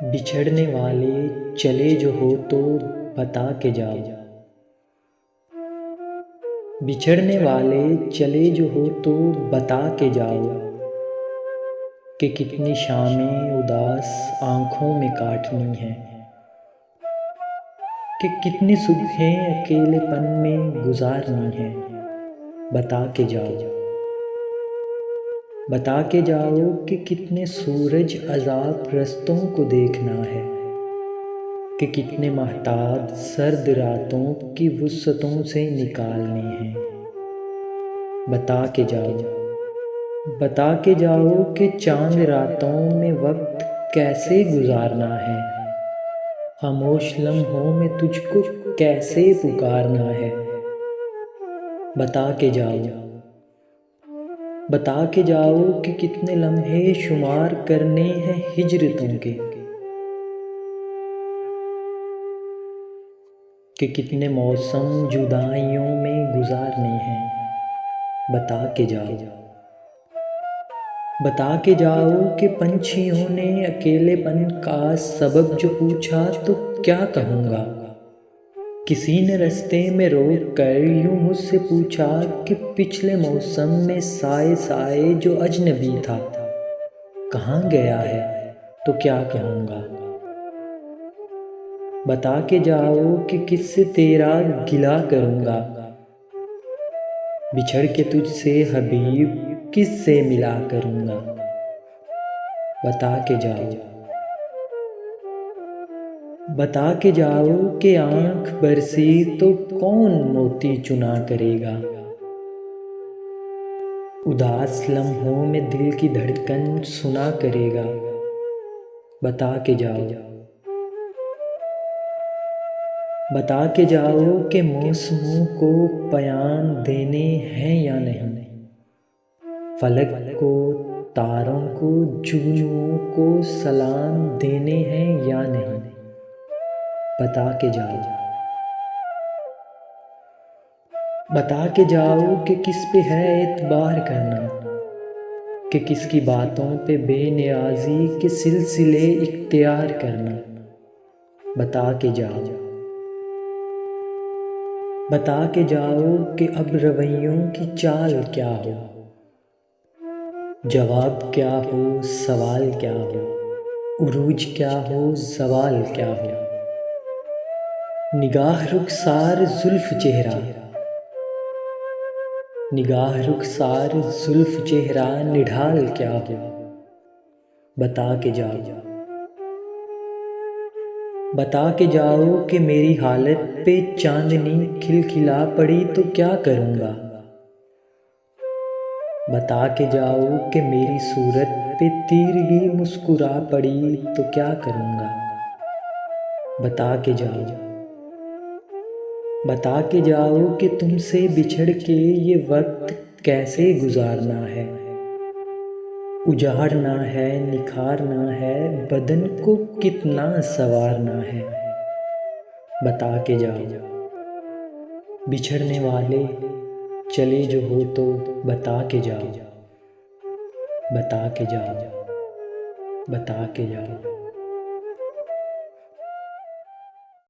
बिछड़ने वाले चले जो हो तो बता के जाओ। बिछड़ने वाले चले जो हो तो बता के जाओ कि कितनी शामें उदास आँखों में काटनी है, कि कितनी सुबहें अकेलेपन में गुजारनी है। बता के जाओ, बता के जाओ कि कितने सूरज अज़ाब रस्तों को देखना है, कि कितने महताब सर्द रातों की वुसअतों से निकालने हैं। बता के जाओ, बता के जाओ कि चांद रातों में वक्त कैसे गुजारना है, खामोश लम्हों में तुझको कैसे पुकारना है। बता के जाओ, बता के जाओ कि कितने लम्हे शुमार करने हैं हिजरतों के, कि कितने मौसम जुदाइयों में गुजारने हैं। बता के जाओ, बता के जाओ कि पंछियों ने अकेलेपन का सबब जो पूछा तो क्या कहूँगा। किसी ने रास्ते में रोक कर यूं मुझसे पूछा कि पिछले मौसम में साए साए जो अजनबी था कहाँ गया है, तो क्या कहूँगा। बता के जाओ कि किससे तेरा गिला करूँगा, बिछड़ के तुझसे हबीब किससे मिला करूँगा। बता के जाओ, बता के जाओ कि आँख बरसी तो कौन मोती चुना करेगा। उदास लम्हों में दिल की धड़कन सुना करेगा। बता के जाओ, बता के जाओ कि मौसमों को बयान देने हैं या नहीं, फलक को तारों को जुगनुओं को सलाम देने हैं या नहीं। बता के जाओ, बता के जाओ कि किस पे है एतबार करना, कि किसकी बातों पे बेनियाजी के सिलसिले इख्तियार करना। बता के जाओ, बता के जाओ कि अब रवैयों की चाल क्या हो, जवाब क्या हो सवाल क्या हो, उरूज क्या हो ज़वाल क्या हो। निगाह रुखसार जुल्फ चेहरा, निगाह रुखसार जुल्फ चेहरा निढाल क्या हो। बता के जाओ, बता के जाओ कि मेरी हालत पे चांदनी खिलखिला पड़ी तो क्या करूँगा। बता के जाओ कि मेरी सूरत पे तीरगी मुस्कुरा पड़ी तो क्या करूँगा। बता के जाओ, बता के जाओ कि तुमसे बिछड़ के ये वक्त कैसे गुजारना है, उजाड़ना है निखारना है बदन को कितना संवारना है। बता के जाओ, बिछड़ने वाले चले जो हो तो बता के जाओ। बता के जाओ, बता के जाओ।